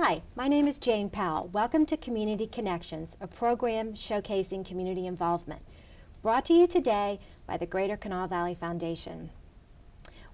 Hi, my name is Jane Powell. Welcome to Community Connections, a program showcasing community involvement, brought to you today by the Greater Kanawha Valley Foundation.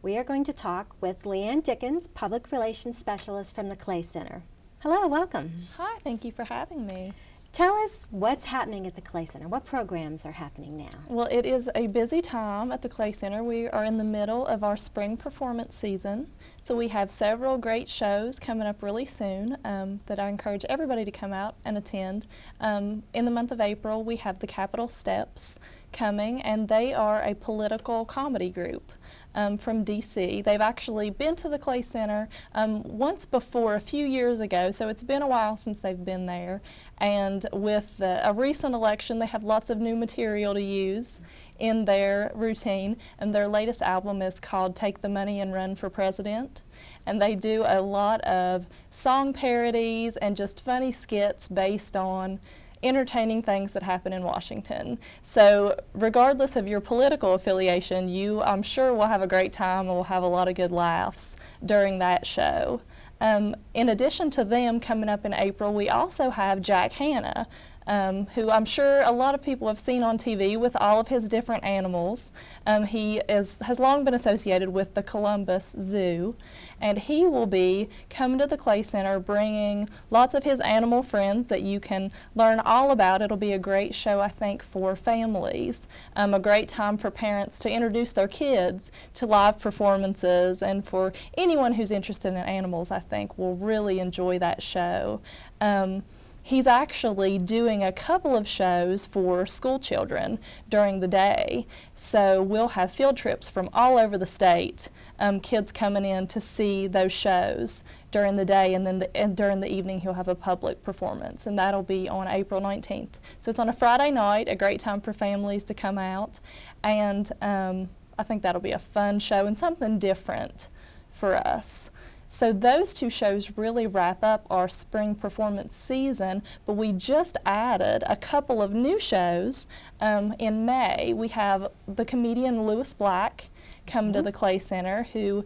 We are going to talk with Leanne Dickins, Public Relations Specialist from the Clay Center. Hello, welcome. Hi, thank you for having me. Tell us what's happening at the Clay Center. What programs are happening now? Well, it is a busy time at the Clay Center. We are in the middle of our spring performance season, so we have several great shows coming up really soon that I encourage everybody to come out and attend. In the month of April, we have the Capitol Steps coming, and they are a political comedy group from DC. They've actually been to the Clay Center once before, a few years ago, so it's been a while since they've been there. And with a recent election, they have lots of new material to use in their routine, and their latest album is called Take the Money and Run for President. And they do a lot of song parodies and just funny skits based on entertaining things that happen in Washington. So regardless of your political affiliation, you, I'm sure, will have a great time and will have a lot of good laughs during that show. In addition to them coming up in April, we also have Jack Hanna, who I'm sure a lot of people have seen on TV with all of his different animals. He has long been associated with the Columbus Zoo, and he will be coming to the Clay Center bringing lots of his animal friends that you can learn all about. It'll be a great show, I think, for families, a great time for parents to introduce their kids to live performances, and for anyone who's interested in animals, I think, will really enjoy that show. He's actually doing a couple of shows for school children during the day. So we'll have field trips from all over the state, kids coming in to see those shows during the day, and then during the evening he'll have a public performance, and that'll be on April 19th. So it's on a Friday night, a great time for families to come out, and I think that'll be a fun show and something different for us. So those two shows really wrap up our spring performance season, but we just added a couple of new shows in May. We have the comedian Lewis Black come to the Clay Center, who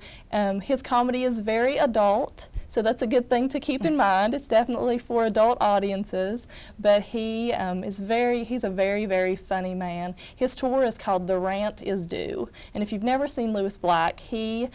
his comedy is very adult, so that's a good thing to keep in mind. It's definitely for adult audiences, but he's a very, very funny man. His tour is called The Rant Is Due, and if you've never seen Lewis Black, he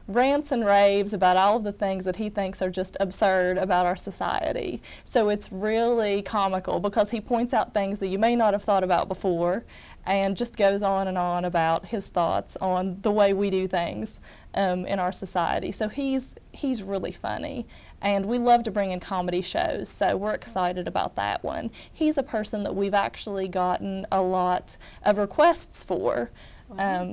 rants and raves about all of the things that he thinks are just absurd about our society. So it's really comical because he points out things that you may not have thought about before, and just goes on and on about his thoughts on the way we do things in our society. So he's really funny, and we love to bring in comedy shows, so we're excited about that one. He's a person that we've actually gotten a lot of requests for.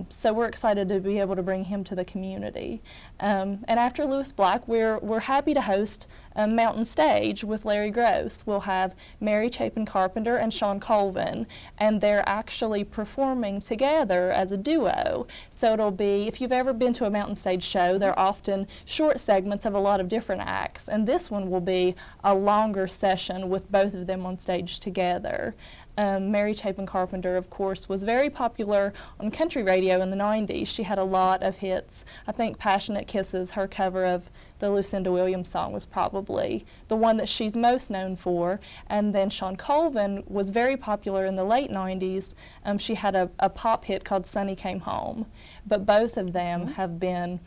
So we're excited to be able to bring him to the community. And after Lewis Black, we're happy to host Mountain Stage with Larry Gross. We'll have Mary Chapin Carpenter and Sean Colvin, and they're actually performing together as a duo. So it'll be, if you've ever been to a Mountain Stage show, they're often short segments of a lot of different acts, and this one will be a longer session with both of them on stage together. Mary Chapin Carpenter, of course, was very popular on country radio in the 90s. She had a lot of hits. I think Passionate Kisses, her cover of the Lucinda Williams song, was probably the one that she's most known for. And then Sean Colvin was very popular in the late 90s. She had a pop hit called Sonny Came Home. But both of them have been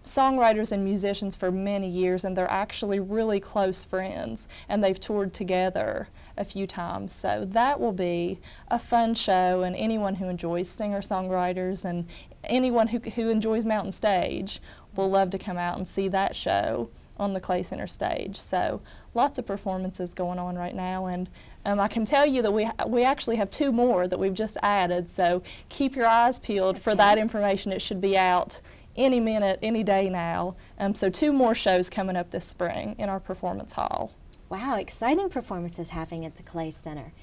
songwriters and musicians for many years, and they're actually really close friends, and they've toured together a few times. So that will be a fun show, and anyone who enjoys singer-songwriters and anyone who enjoys Mountain Stage will love to come out and see that show on the Clay Center stage. So lots of performances going on right now, and I can tell you that we actually have two more that we've just added, so keep your eyes peeled for that information. It should be out any minute, any day now. So two more shows coming up this spring in our performance hall. Wow, exciting performances happening at the Clay Center.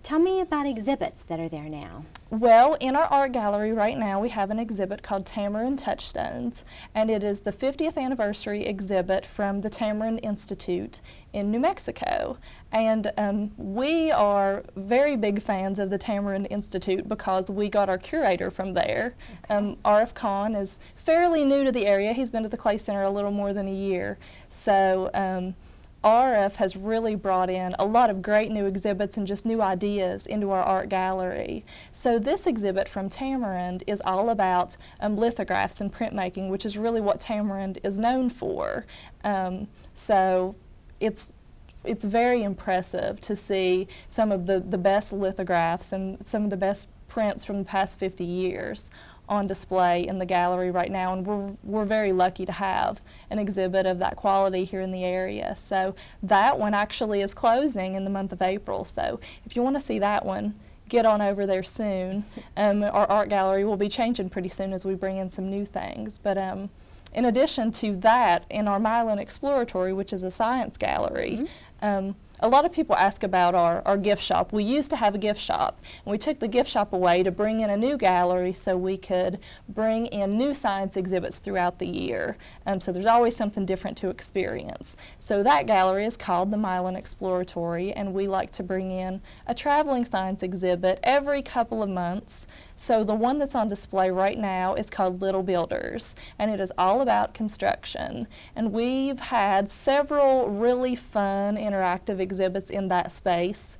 Tell me about exhibits that are there now. Well, in our art gallery right now, we have an exhibit called Tamarind Touchstones, and it is the 50th anniversary exhibit from the Tamarind Institute in New Mexico. And we are very big fans of the Tamarind Institute because we got our curator from there. Okay. R.F. Kahn is fairly new to the area. He's been to the Clay Center a little more than a year. So RF has really brought in a lot of great new exhibits and just new ideas into our art gallery. So this exhibit from Tamarind is all about lithographs and printmaking, which is really what Tamarind is known for. So it's very impressive to see some of the best lithographs and some of the best prints from the past 50 years on display in the gallery right now, and we're very lucky to have an exhibit of that quality here in the area. So that one actually is closing in the month of April, so if you want to see that one, get on over there soon. Our art gallery will be changing pretty soon as we bring in some new things. But in addition to that, in our Milan Exploratory, which is a science gallery, a lot of people ask about our gift shop. We used to have a gift shop, and we took the gift shop away to bring in a new gallery so we could bring in new science exhibits throughout the year. So there's always something different to experience. So that gallery is called the Milan Exploratory, and we like to bring in a traveling science exhibit every couple of months. So the one that's on display right now is called Little Builders, and it is all about construction. And we've had several really fun interactive exhibits in that space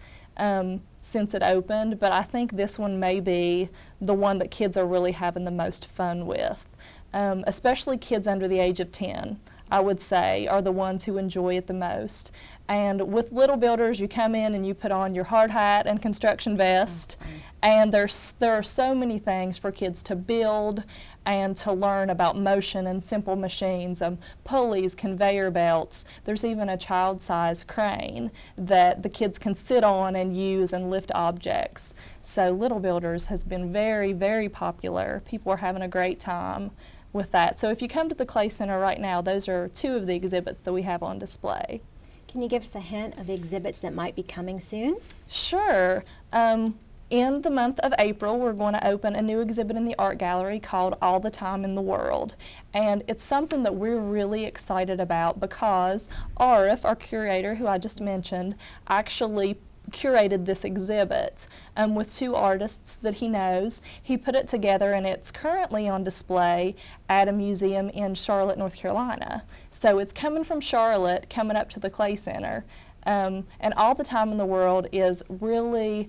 since it opened, but I think this one may be the one that kids are really having the most fun with, especially kids under the age of 10. I would say, are the ones who enjoy it the most. And with Little Builders, you come in and you put on your hard hat and construction vest, and there are so many things for kids to build and to learn about motion and simple machines, pulleys, conveyor belts. There's even a child-sized crane that the kids can sit on and use and lift objects. So Little Builders has been very, very popular. People are having a great time with that. So if you come to the Clay Center right now, those are two of the exhibits that we have on display. Can you give us a hint of exhibits that might be coming soon? Sure. In the month of April, we're going to open a new exhibit in the art gallery called All the Time in the World. And it's something that we're really excited about because Arif, our curator, who I just mentioned, actually curated this exhibit with two artists that he knows. He put it together, and it's currently on display at a museum in Charlotte, North Carolina. So it's coming from Charlotte, coming up to the Clay Center. And All the Time in the World is really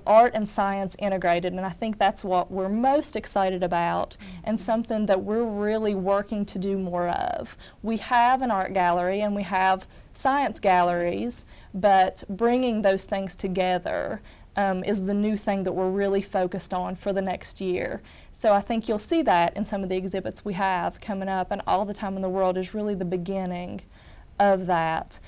art and science integrated, and I think that's what we're most excited about and something that we're really working to do more of. We have an art gallery and we have science galleries, but bringing those things together is the new thing that we're really focused on for the next year. So I think you'll see that in some of the exhibits we have coming up, and All the Time in the World is really the beginning of that.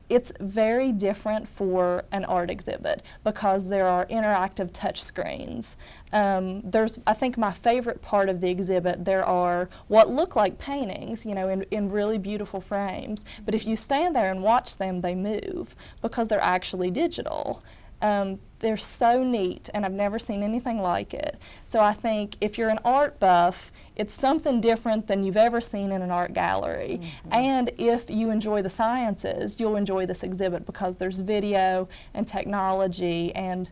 It's very different for an art exhibit because there are interactive touch screens. I think my favorite part of the exhibit, there are what look like paintings, you know, in really beautiful frames, but if you stand there and watch them, they move because they're actually digital. They're so neat, and I've never seen anything like it. So I think if you're an art buff, it's something different than you've ever seen in an art gallery. And if you enjoy the sciences, you'll enjoy this exhibit because there's video and technology, and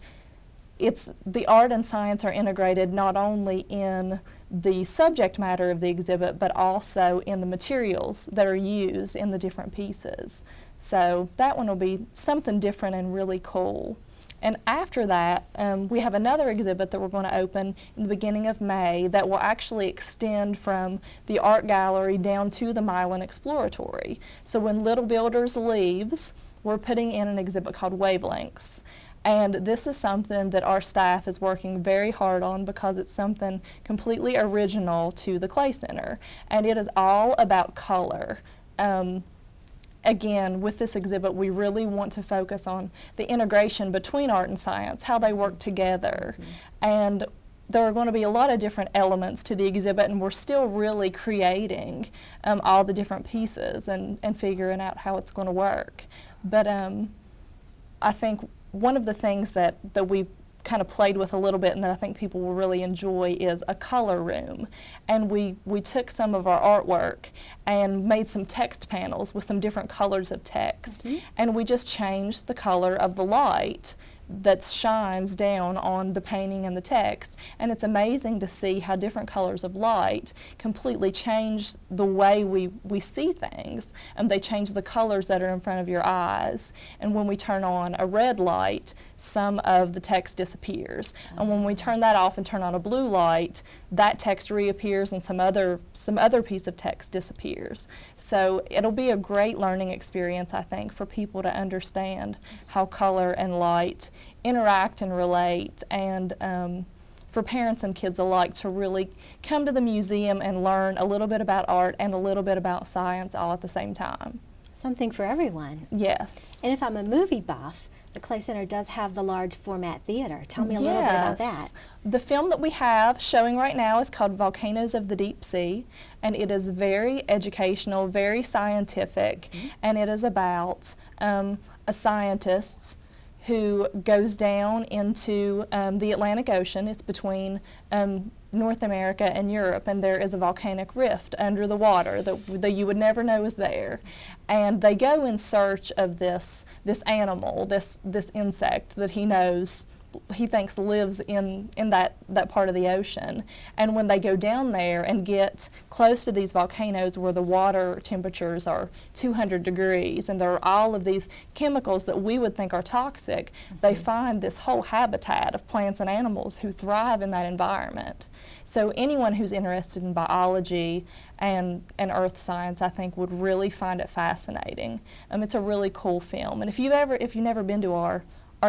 the art and science are integrated not only in the subject matter of the exhibit, but also in the materials that are used in the different pieces. So that one will be something different and really cool. And after that, we have another exhibit that we're going to open in the beginning of May that will actually extend from the art gallery down to the Milan Exploratory. So when Little Builders leaves, we're putting in an exhibit called Wavelengths. And this is something that our staff is working very hard on because it's something completely original to the Clay Center. And it is all about color. Again, with this exhibit, we really want to focus on the integration between art and science, how they work together. And there are going to be a lot of different elements to the exhibit, and we're still really creating all the different pieces and figuring out how it's going to work. But I think one of the things that we kind of played with a little bit and that I think people will really enjoy is a color room. And we took some of our artwork and made some text panels with some different colors of text. And we just changed the color of the light that shines down on the painting and the text. And it's amazing to see how different colors of light completely change the way we see things. And they change the colors that are in front of your eyes. And when we turn on a red light, some of the text disappears. And when we turn that off and turn on a blue light, that text reappears and some other piece of text disappears. So it'll be a great learning experience, I think, for people to understand how color and light interact and relate, and for parents and kids alike to really come to the museum and learn a little bit about art and a little bit about science all at the same time. Something for everyone. Yes. And if I'm a movie buff, the Clay Center does have the large format theater. Tell me a little bit about that. The film that we have showing right now is called Volcanoes of the Deep Sea, and it is very educational, very scientific, and it is about a scientist who goes down into the Atlantic Ocean. It's between North America and Europe, and there is a volcanic rift under the water that you would never know is there. And they go in search of this animal, this insect that he thinks lives in that part of the ocean. And when they go down there and get close to these volcanoes where the water temperatures are 200 degrees and there are all of these chemicals that we would think are toxic, they find this whole habitat of plants and animals who thrive in that environment. So anyone who's interested in biology and earth science, I think, would really find it fascinating. It's a really cool film. And if you've never been to our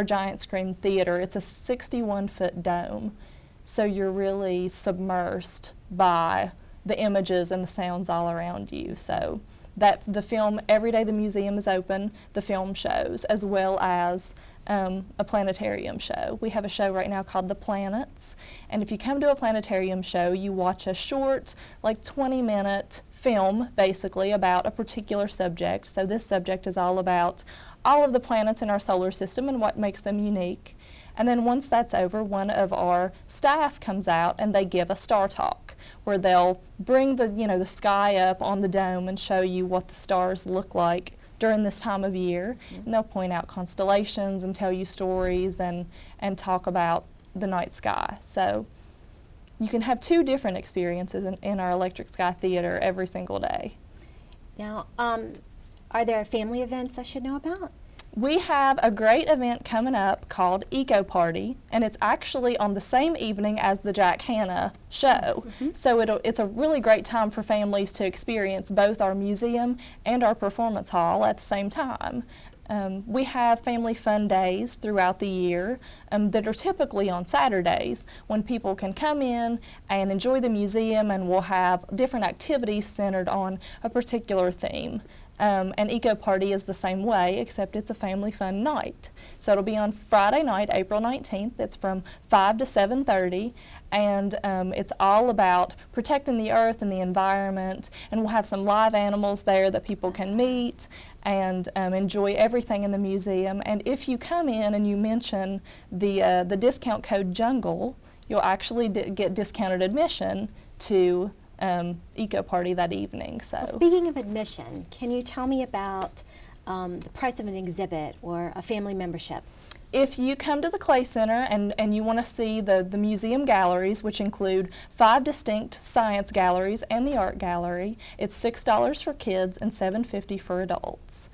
giant screen theater, it's a 61-foot dome, so you're really submersed by the images and the sounds all around you. So that the film, every day the museum is open, the film shows, as well as a planetarium show. We have a show right now called The Planets, and if you come to a planetarium show, you watch a short, like 20-minute film, basically, about a particular subject. So this subject is all about all of the planets in our solar system and what makes them unique. And then once that's over, one of our staff comes out and they give a star talk, where they'll bring the sky up on the dome and show you what the stars look like during this time of year. And they'll point out constellations and tell you stories and talk about the night sky. So you can have two different experiences in our Electric Sky Theater every single day. Now, are there family events I should know about? We have a great event coming up called Eco Party, and it's actually on the same evening as the Jack Hanna show. So it's a really great time for families to experience both our museum and our performance hall at the same time. We have family fun days throughout the year that are typically on Saturdays, when people can come in and enjoy the museum, and we'll have different activities centered on a particular theme. And Eco Party is the same way, except it's a family fun night. So it'll be on Friday night, April 19th. It's from 5 to 7:30, and it's all about protecting the earth and the environment, and we'll have some live animals there that people can meet and enjoy everything in the museum. And if you come in and you mention the discount code JUNGLE, you'll actually get discounted admission to Eco Party that evening. So, well, speaking of admission, can you tell me about the price of an exhibit or a family membership? If you come to the Clay Center and you want to see the museum galleries, which include 5 distinct science galleries and the art gallery, it's $6 for kids and $7.50 for adults.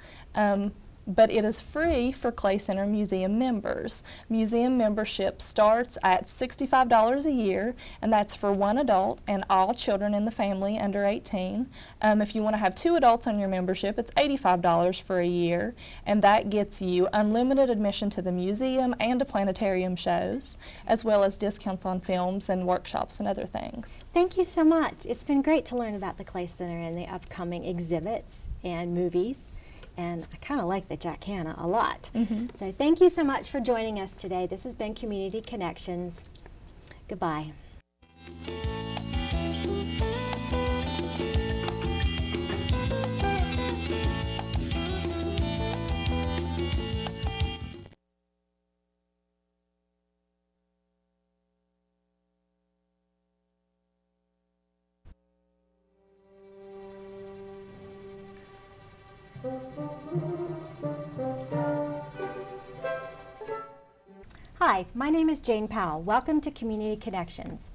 But it is free for Clay Center Museum members. Museum membership starts at $65 a year, and that's for one adult and all children in the family under 18. If you want to have 2 adults on your membership, it's $85 for a year, and that gets you unlimited admission to the museum and to planetarium shows, as well as discounts on films and workshops and other things. Thank you so much. It's been great to learn about the Clay Center and the upcoming exhibits and movies. And I kind of like the Jack Hanna a lot. So thank you so much for joining us today. This has been Community Connections. Goodbye. Hi, my name is Jane Powell. Welcome to Community Connections,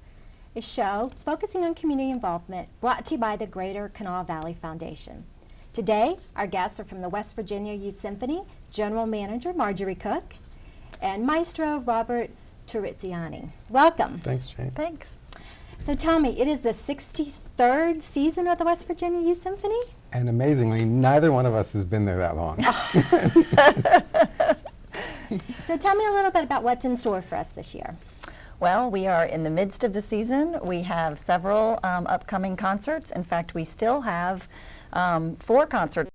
a show focusing on community involvement brought to you by the Greater Kanawha Valley Foundation. Today, our guests are from the West Virginia Youth Symphony, General Manager Marjorie Cook, and Maestro Robert Turiziani. Welcome. Thanks, Jane. Thanks. So tell me, it is the 63rd season of the West Virginia Youth Symphony? And amazingly, neither one of us has been there that long. So tell me a little bit about what's in store for us this year. Well, we are in the midst of the season. We have several upcoming concerts. In fact, we still have 4 concerts